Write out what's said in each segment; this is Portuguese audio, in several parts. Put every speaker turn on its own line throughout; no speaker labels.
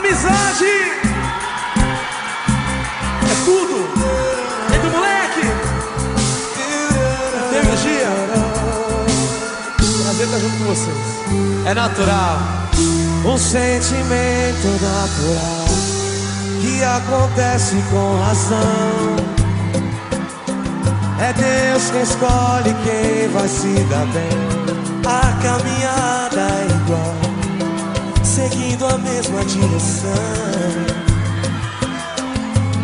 Amizade é tudo. Entre moleque, tem energia. Prazer estar junto com vocês.
É natural, um sentimento natural que acontece com razão. É Deus quem escolhe quem vai se dar bem. A caminhada é igual, seguindo a mesma direção.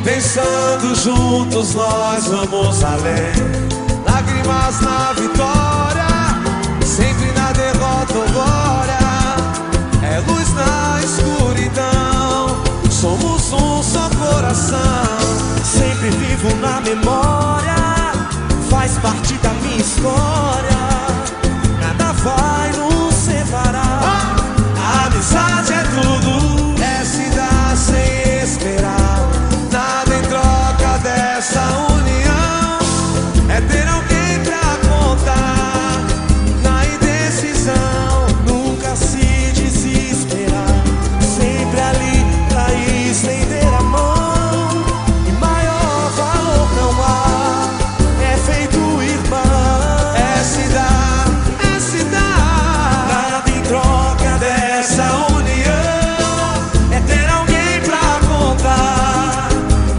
Pensando juntos nós vamos além. Lágrimas na vitória, sempre na derrota ou glória. É luz na escuridão, somos um só coração. Sempre vivo na memória, faz parte da minha história. Nada vai nos separar. A amizade é tudo, é se dar sem esperar. Nada em troca dessa união, é ter alguém pra contar. Na indecisão, nunca se desesperar. Sempre ali pra estender a mão. E maior valor não há, é feito irmão. É se dar, é se dar. Nada em troca dessa união, é ter alguém pra contar.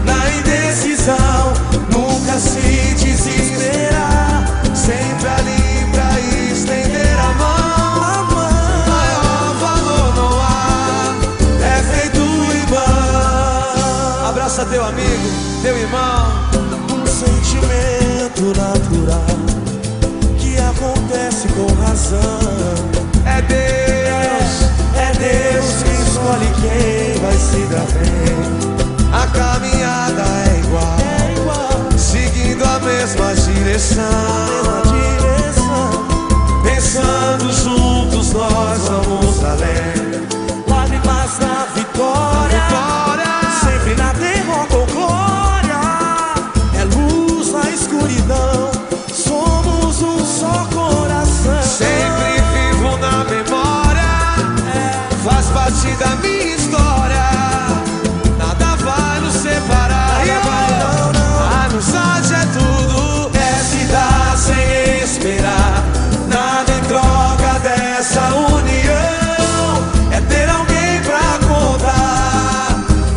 Na indecisão, nunca se desesperar. Sempre ali pra estender a mão. Maior valor não há, é feito irmão. Abraça teu amigo, teu irmão. Um sentimento natural que acontece com razão. É Deus quem escolhe quem vai se dar bem. A caminhada é igual, seguindo a mesma direção. Pensando juntos nós vamos além. Lágrimas na vitória, sempre na derrota ou glória. É luz na escuridão, somos um só coração. Sempre vivo na memória, faz parte da minha história. Nada vai nos separar. A amizade é tudo, é se dar sem esperar. Nada em troca dessa união, é ter alguém pra contar.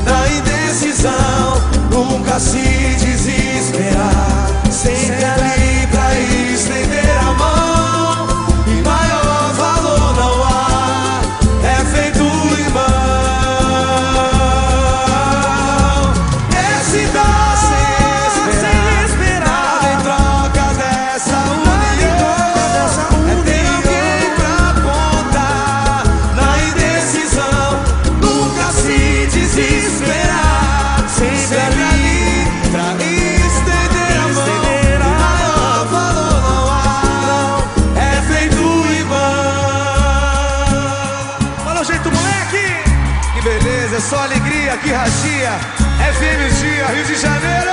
Na indecisão, nunca se desesperar. Sempre ali pra estender a mão. E maior valor não há, é feito irmão. É se dar sem esperar. Nada em troca dessa união, é ter alguém pra contar. Na indecisão, nunca se desesperar. Sempre ali pra estender a mão. E maior valor não há, é feito irmão.
Fala o jeito, moleque.
Que beleza, é só alegria, que ragia. FM Dia, Rio de Janeiro.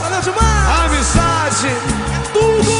Valeu demais.
Amizade
É tudo.